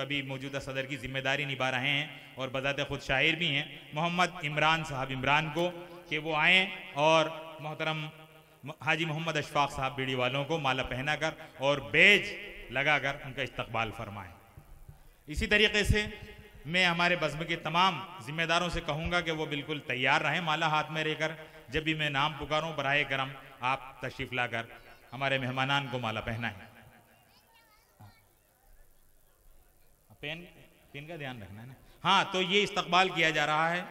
अभी मौजूदा सदर की जिम्मेदारी निभा रहे हैं और बजाते खुद शायर भी हैं, मोहम्मद इमरान साहब इमरान को, कि वो आएँ और मोहतरम हाजी मोहम्मद अशफाक साहब बीड़ी वालों को माला पहनाकर और बेज लगाकर उनका इस्तकबाल फरमाएं। इसी तरीके से मैं हमारे बज़्म के तमाम जिम्मेदारों से कहूँगा कि वो बिल्कुल तैयार रहें माला हाथ में रहकर, जब भी मैं नाम पुकारूँ बराए करम आप तशरीफ़ लाकर हमारे मेहमानान को माला पहनाएं। पेन का ध्यान रखना है ना। हाँ, तो ये इस्तकबाल किया जा रहा है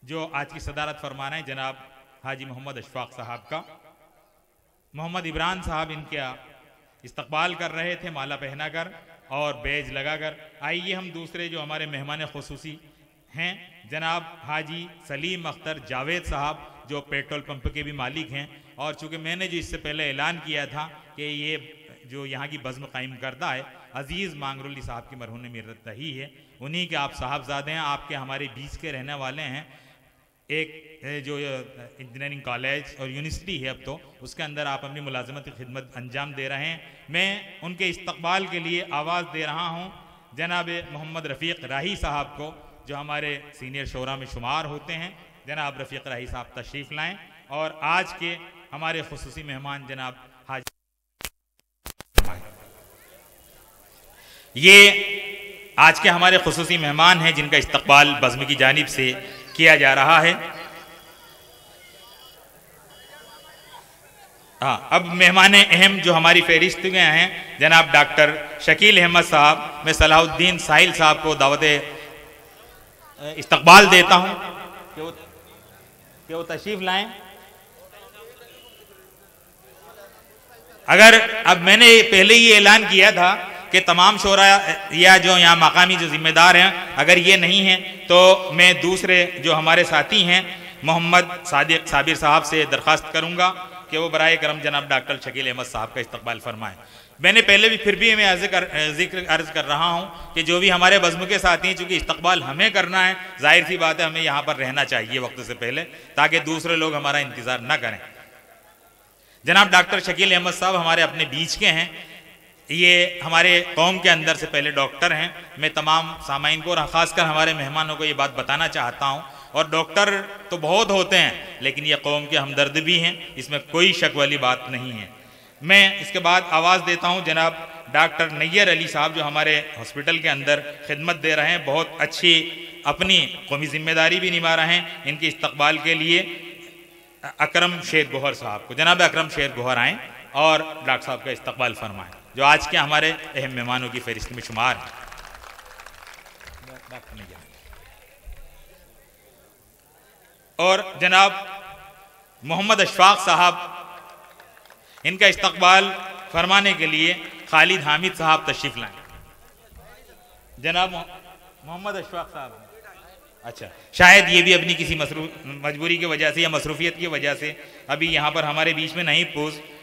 जो आज की सदारत फरमा रहे हैं जनाब हाजी मोहम्मद अशफाक साहब का। मोहम्मद इमरान साहब इनका इस्तकबाल कर रहे थे माला पहनाकर और बेज लगाकर। आइए हम दूसरे जो हमारे मेहमान खुसूसी हैं जनाब हाजी सलीम अख्तर जावेद साहब, जो पेट्रोल पंप के भी मालिक हैं, और चूँकि मैंने जो इससे पहले ऐलान किया था कि ये जो यहाँ की बज़्म कायम करता है अज़ीज़ मांगरुली साहब की मरहूम मिरत ही है, उन्हीं के आप साहबजादे हैं, आपके हमारे बीच के रहने वाले हैं। एक जो इंजीनियरिंग कॉलेज और यूनिवर्सिटी है अब तो, उसके अंदर आप अपनी मुलाजमत की खिदमत अंजाम दे रहे हैं। मैं उनके इस्तकबाल के लिए आवाज़ दे रहा हूँ जनाब मोहम्मद रफ़ीक़ राही साहब को, जो हमारे सीनियर शोरा में शुमार होते हैं। जनाब रफ़ीक़ राही साहब तशरीफ़ लाएँ और आज के हमारे खुसूसी मेहमान जनाब हाजी, ये आज के हमारे खुसूसी मेहमान हैं जिनका इस्तकबाल बज़्म की जानिब से किया जा रहा है। हाँ, अब मेहमान अहम जो हमारी फहरिस्त में हैं जनाब डॉक्टर शकील अहमद साहब, मैं सलाहुद्दीन साहिल साहब को दावत इस्तकबाल देता हूँ कि वो तशरीफ लाएं। अगर अब मैंने पहले ही ऐलान किया था कि तमाम शोरा या जो यहाँ मकामी जो जिम्मेदार हैं, अगर ये नहीं हैं तो मैं दूसरे जो हमारे साथी हैं मोहम्मद सादिक साबिर साहब से दरख्वास्त करूँगा कि वो बराए करम जनाब डॉक्टर शकील अहमद साहब का इस्तकबाल फरमाएँ। मैंने पहले भी फिर भी मैं जिक्र अर्ज़ कर रहा हूँ कि जो भी हमारे बज़्म के साथी हैं, चूँकि इस्तकबाल हमें करना है, जाहिर सी बात है हमें यहाँ पर रहना चाहिए वक्त से पहले, ताकि दूसरे लोग हमारा इंतज़ार न करें। जनाब डॉक्टर शकील अहमद साहब हमारे अपने बीच के हैं, ये हमारे कौम के अंदर से पहले डॉक्टर हैं। मैं तमाम सामाइन को और ख़ासकर हमारे मेहमानों को ये बात बताना चाहता हूँ, और डॉक्टर तो बहुत होते हैं लेकिन ये कौम के हमदर्द भी हैं, इसमें कोई शक वाली बात नहीं है। मैं इसके बाद आवाज़ देता हूँ जनाब डॉक्टर नैयर अली साहब, जो हमारे हॉस्पिटल के अंदर खिदमत दे रहे हैं, बहुत अच्छी अपनी कौमी जिम्मेदारी भी निभा रहे हैं। इनके इस्तकबाल के लिए अकरम शेर गोहर साहब को, जनाब अकरम शेर गोहर आएँ और डॉक्टर साहब का इस्तकबाल फरमाएँ, जो आज के हमारे अहम मेहमानों की फहरिस्त में शुमार हैं। और जनाब मोहम्मद अशफाक साहब, इनका इस्तकबाल फरमाने के लिए खालिद हामिद साहब तशरीफ लाएं। जनाब मोहम्मद अशफाक साहब, अच्छा, शायद ये भी अपनी किसी मजबूरी की वजह से या मसरूफियत की वजह से अभी यहाँ पर हमारे बीच में नहीं।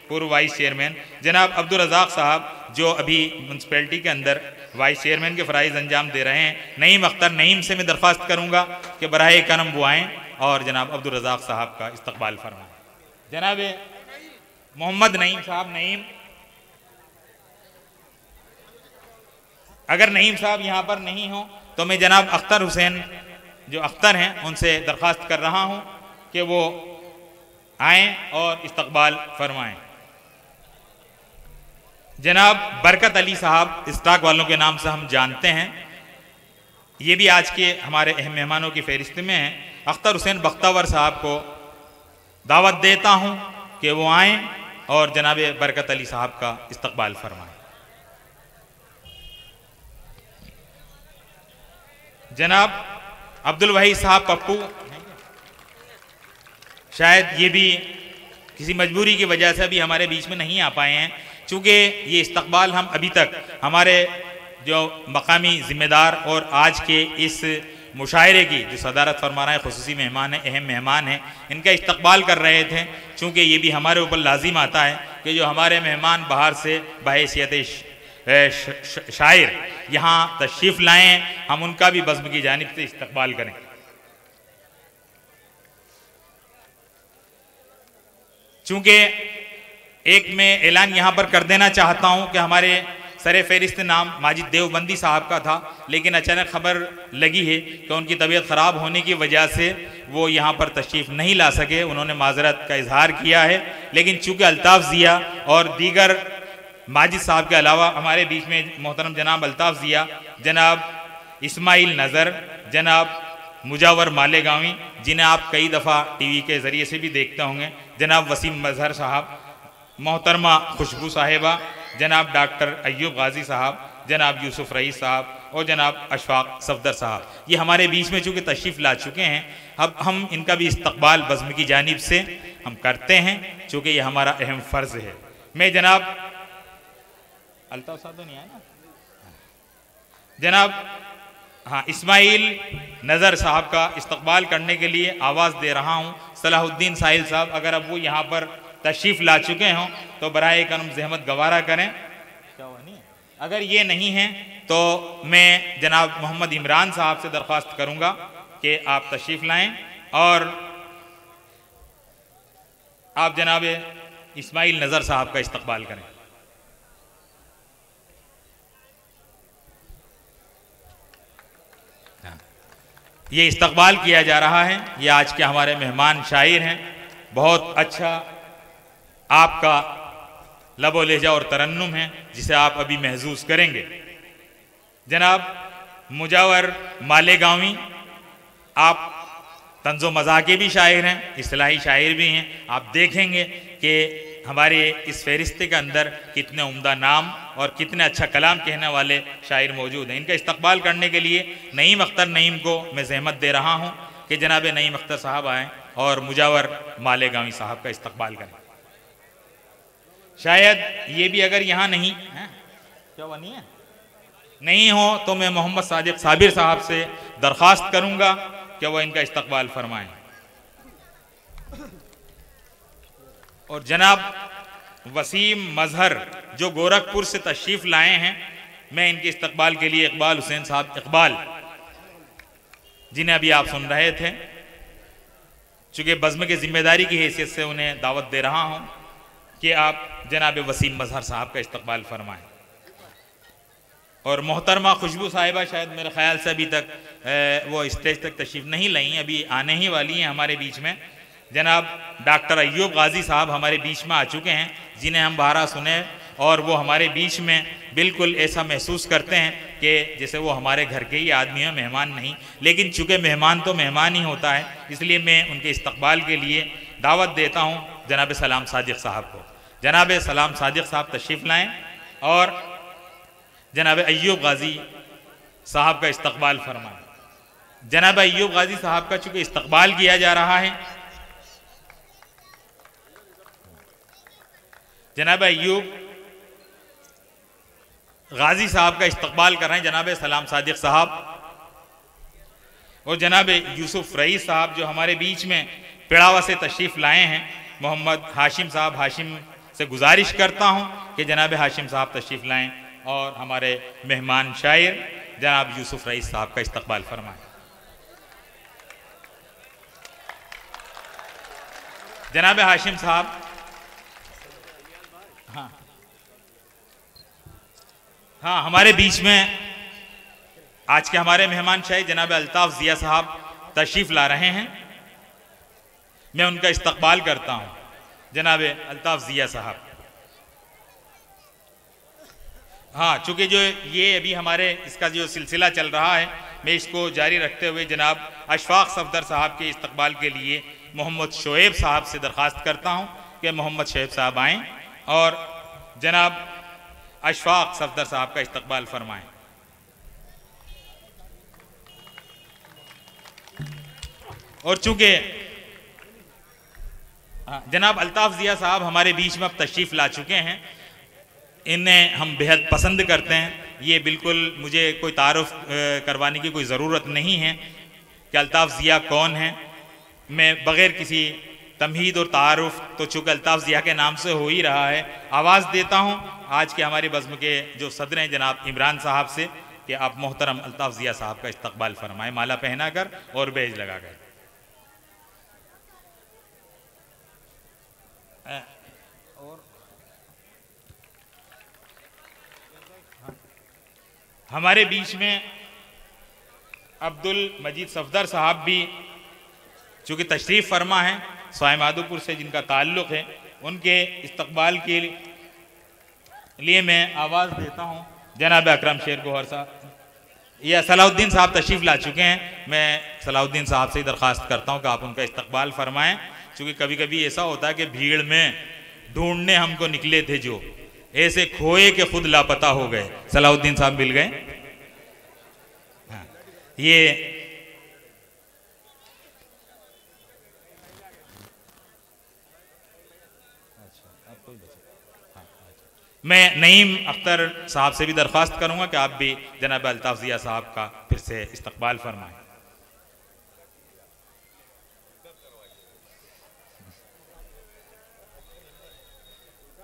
पूर्व वाइस चेयरमैन जनाब अब्दुल रज़ाक साहब, जो अभी म्यूनसिपैलिटी के अंदर वाइस चेयरमैन के फ़राइज़ अंजाम दे रहे हैं। नईम अख्तर नईम से मैं दरख्वास्त करूँगा कि बराए करम वो आएँ और जनाब अब्दुल रज़ाक साहब का इस्तकबाल फरमाएँ। जनाब मोहम्मद नईम साहब, नईम, अगर नईम साहब यहाँ पर नहीं हो तो मैं जनाब अख्तर हुसैन जो अख्तर हैं उनसे दरख्वास्त कर रहा हूँ कि वो आएँ और इस्तकबाल फरमाएँ। जनाब बरकत अली साहब, स्टाक वालों के नाम से हम जानते हैं, ये भी आज के हमारे अहम मेहमानों की फहरिस्त में हैं। अख्तर हुसैन बख्तावर साहब को दावत देता हूँ कि वो आएँ और जनाब बरकत अली साहब का इस्तकबाल फरमाएँ। जनाब अब्दुल वही साहब पप्पू, शायद ये भी किसी मजबूरी की वजह से अभी हमारे बीच में नहीं आ पाए हैं। चूँकि ये इस्तकबाल हम अभी तक हमारे जो मकामी ज़िम्मेदार और आज के इस मुशायरे की जो सदारत फरमा रहे हैं खुसूसी मेहमान हैं, अहम मेहमान हैं, इनका इस्तकबाल कर रहे थे। चूँकि ये भी हमारे ऊपर लाजिम आता है कि जो हमारे मेहमान बाहर से बहैसियत शायर यहाँ तशरीफ़ लाएँ, हम उनका भी बज़्म की जानिब से इस्तकबाल करें। चूँकि एक मैं ऐलान यहाँ पर कर देना चाहता हूँ कि हमारे सरे फहरिस्त नाम माजिद देवबंदी साहब का था, लेकिन अचानक खबर लगी है कि उनकी तबीयत ख़राब होने की वजह से वो यहाँ पर तशरीफ़ नहीं ला सके। उन्होंने माजरत का इजहार किया है, लेकिन चूँकि अल्ताफ़ ज़िया और दीगर माजिद साहब के अलावा हमारे बीच में मोहतरम जनाब अल्ताफ़ ज़िया, जनाब इस्माइल नज़र, जनाब मुजावर मालेगावी, जिन्हें आप कई दफ़ा टीवी के ज़रिए से भी देखते होंगे, जनाब वसीम मजहर साहब, मोहतरमा खुशबू साहिबा, जनाब डॉक्टर अय्यूब गाजी साहब, जनाब यूसुफ रईस साहब और जनाब अशफाक सफदर साहब, ये हमारे बीच में चूँकि तशरीफ़ ला चुके हैं। अब हम इनका भी इस्तकबाल बज़्म की जानिब से हम करते हैं, चूँकि ये हमारा अहम फ़र्ज़ है। मैं जनाब अल्ताफ़ साहब तो नहीं आया ना, जनाब हाँ इस्माइल नज़र साहब का इस्तकबाल करने के लिए आवाज़ दे रहा हूँ। सलाहुद्दीन साहिल साहब, अगर अब वो यहाँ पर तशरीफ़ ला चुके हों तो बराए करम ज़हमत गवारा करें। क्या हुआ नहीं है? अगर ये नहीं है तो मैं जनाब मोहम्मद इमरान साहब से दरख्वास्त करूँगा कि आप तशरीफ़ लाएँ और आप जनाब इस्माइल नज़र साहब का इस्तकबाल करें। ये इस्तकबाल किया जा रहा है। ये आज के हमारे मेहमान शायर हैं। बहुत अच्छा आपका लबो लहजा और तरन्नुम है, जिसे आप अभी महसूस करेंगे। जनाब मुजावर मालेगावी, आप तंज़ो मज़ाह के भी शायर हैं, इस्लाही शायर भी हैं। आप देखेंगे कि हमारे इस फहरिस्ते के अंदर कितने उम्दा नाम और कितने अच्छा कलाम कहने वाले शायर मौजूद हैं। इनका इस्तकबाल करने के लिए नईम अख्तर नईम को मैं ज़हमत दे रहा हूँ कि जनाब नईम अख्तर साहब आएँ और मुजावर मालेगावी साहब का इस्तकबाल करें। शायद ये भी अगर यहाँ नहीं है, क्या वो नहीं है, नहीं हो तो मैं मोहम्मद सादिक साबिर साहब से दरख्वास्त करूँगा कि वह इनका इस्तकबाल फरमाएँ। और जनाब वसीम मजहर जो गोरखपुर से तशरीफ़ लाए हैं, मैं इनके इस्तकबाल के लिए इकबाल हुसैन साहब, इकबाल जिन्हें अभी आप सुन रहे थे, चूँकि बज़्म की जिम्मेदारी की हैसियत से उन्हें दावत दे रहा हूँ कि आप जनाब वसीम मजहर साहब का इस्तकबाल फरमाएँ। और मोहतरमा खुशबू साहिबा, शायद मेरे ख्याल से अभी तक वो स्टेज तक तशरीफ़ नहीं लाई, अभी आने ही वाली हैं हमारे बीच में। जनाब डॉक्टर अय्यूब गाजी साहब हमारे बीच में आ चुके हैं, जिन्हें हम बारह सुने और वो हमारे बीच में बिल्कुल ऐसा महसूस करते हैं कि जैसे वो हमारे घर के ही आदमी हैं, मेहमान नहीं। लेकिन चूँकि मेहमान तो मेहमान ही होता है, इसलिए मैं उनके इस्तकबाल के लिए दावत देता हूँ जनाब सलाम सादिक साहब को। जनाब सलाम सादिक साहब तशरीफ़ लाएँ और जनाब अय्यूब गाजी साहब का इस्तकबाल फरमाएँ। जनाब अय्यूब गाजी साहब का चूँकि इस्तकबाल किया जा रहा है, जनाब अय्यूब गाजी साहब का इस्तकबाल कर रहे हैं जनाब सलाम सादिक साहब और जनाब यूसुफ रईस साहब जो हमारे बीच में पिड़ावा से तशरीफ़ लाए हैं। मोहम्मद हाशिम साहब, हाशिम से गुजारिश करता हूँ कि जनाब हाशिम साहब तशरीफ़ लाएँ और हमारे मेहमान शायर जनाब यूसुफ रईस साहब का इस्तकबाल फरमाएँ। जनाब हाशिम साहब, हाँ हमारे बीच में आज के हमारे मेहमान शायर जनाब अल्ताफ़ ज़िया साहब तशरीफ़ ला रहे हैं। मैं उनका इस्तकबाल करता हूँ। जनाब अल्ताफ़ ज़िया साहब, हाँ चूँकि जो ये अभी हमारे इसका जो सिलसिला चल रहा है, मैं इसको जारी रखते हुए जनाब अशफाक सफदर साहब के इस्तकबाल के लिए मोहम्मद शोएब साहब से दरख्वास्त करता हूँ कि मोहम्मद शोएब साहब आएँ और जनाब अशफाक सफदर साहब का इस्तकबाल फरमाएँ। और चूँकि जनाब अल्ताफ़ ज़िया साहब हमारे बीच में अब तशरीफ़ ला चुके हैं, इन्हें हम बेहद पसंद करते हैं। ये बिल्कुल मुझे कोई तारुफ करवाने की कोई ज़रूरत नहीं है कि अल्ताफ़ ज़िया कौन है। मैं बग़ैर किसी तमहीद और तारुफ, तो चूँकि अल्ताफ़ ज़िया के नाम से हो ही रहा है, आवाज़ देता हूँ आज के हमारे बज़्म के जो सदर हैं जनाब इमरान साहब से कि आप मोहतरम अल्ताफ़ ज़िया साहब का इस्तकबाल फरमाएँ, माला पहना कर और बेज लगा कर। और हमारे बीच में अब्दुल मजीद सफदर साहब भी चूँकि तशरीफ़ फरमा हैं सवाई माधोपुर से, जिनका ताल्लुक़ है, उनके इस्तकबाल के लिए मैं आवाज़ देता हूँ जनाब अकरम शेर गोहर साहब। या सलाउद्दीन साहब तशरीफ़ ला चुके हैं, मैं सलाउद्दीन साहब से ही दरख्वास्त करता हूँ कि आप उनका इस्तकबाल फरमाएँ, क्योंकि कभी कभी ऐसा होता है कि भीड़ में ढूंढने हमको निकले थे जो ऐसे खोए के खुद लापता हो गए। सलाउद्दीन साहब मिल गए। हाँ, ये मैं नईम अख्तर साहब से भी दरख्वास्त करूंगा कि आप भी जनाब अल्ताफ ज़िया साहब का फिर से इस्तकबाल फरमाएं।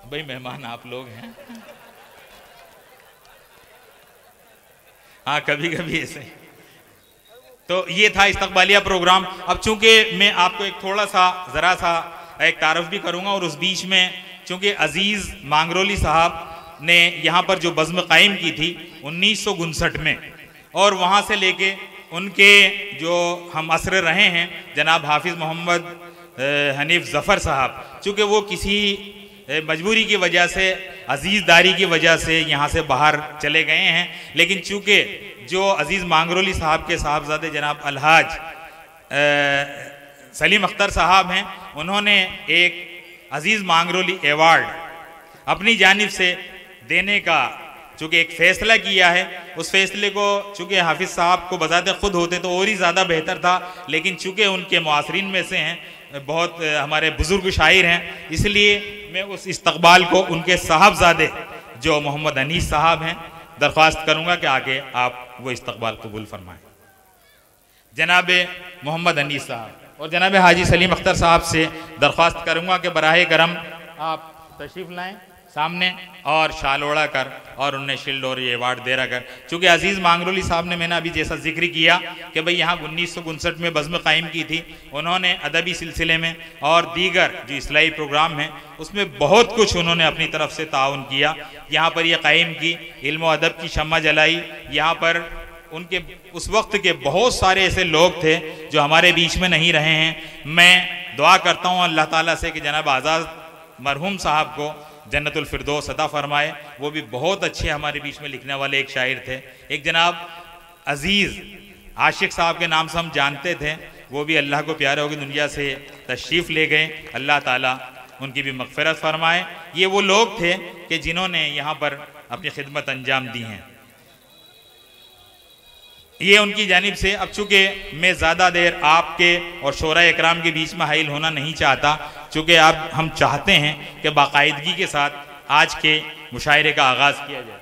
भाई मेहमान आप लोग हैं। हाँ, कभी कभी ऐसे। तो ये था इस्तकबालिया प्रोग्राम। अब चूंकि मैं आपको एक थोड़ा सा ज़रा सा एक तारुफ भी करूंगा, और उस बीच में चूंकि अजीज़ मांगरोली साहब ने यहाँ पर जो बज़्म कायम की थी 1959 में, और वहाँ से लेके उनके जो हम असर रहे हैं जनाब हाफिज़ मोहम्मद हनीफ ज़फ़र साहब, चूँकि वो किसी मजबूरी की वजह से, अजीज़दारी की वजह से यहाँ से बाहर चले गए हैं, लेकिन चूँकि जो अजीज़ मांगरोली साहब के साहबजादे जनाब अलहाज सलीम अख्तर साहब हैं, उन्होंने एक अजीज़ मांगरोली एवार्ड अपनी जानिब से देने का चूँकि एक फ़ैसला किया है। उस फैसले को चूँकि हाफिज़ साहब को बजाते ख़ुद होते तो और ही ज़्यादा बेहतर था, लेकिन चूँकि उनके मुआसरीन में से हैं, बहुत हमारे बुज़ुर्ग शायर हैं, इसलिए मैं उस इस्तकबाल को उनके साहबजादे जो मोहम्मद अनीस साहब हैं दरख्वास्त करूँगा कि आगे आप वो इस्तकबाल कबूल फरमाएँ। जनाब मोहम्मद अनीस साहब और जनाब हाजी सलीम अख्तर साहब से दरख्वास्त करूँगा कि बराह करम आप तशरीफ़ लाएँ सामने और शाल ओढ़ा कर और उन्हें शील्ड और ये अवार्ड दे रखा कर। चूँकि अजीज़ मांगरोली साहब ने, मैंने अभी जैसा जिक्र किया कि भाई यहाँ 1959 में बज़्म कायम की थी, उन्होंने अदबी सिलसिले में और दीगर जो इस्लाही प्रोग्राम हैं उसमें बहुत कुछ उन्होंने अपनी तरफ से ताउन किया। यहाँ पर यह कायम की, इल्म व अदब की शम्मा जलाई। यहाँ पर उनके उस वक्त के बहुत सारे ऐसे लोग थे जो हमारे बीच में नहीं रहे हैं। मैं दुआ करता हूँ अल्लाह ताला से कि जनाब आज़ाद मरहूम साहब को जन्नतुल फिरदौस अता फरमाए। वो भी बहुत अच्छे हमारे बीच में लिखने वाले एक शायर थे। एक जनाब अजीज़ आशिक साहब के नाम से हम जानते थे, वो भी अल्लाह को प्यारे होकर दुनिया से तशरीफ़ ले गए। अल्लाह ताला उनकी भी मग़फ़िरत फरमाए। ये वो लोग थे कि जिन्होंने यहाँ पर अपनी खिदमत अंजाम दी हैं, ये उनकी जानिब से। अब चूँकि मैं ज़्यादा देर आपके और शोरा इकराम के बीच में हाइल होना नहीं चाहता, चूँकि आप हम चाहते हैं कि बाकायदगी के साथ आज के मुशायरे का आगाज़ किया जाए।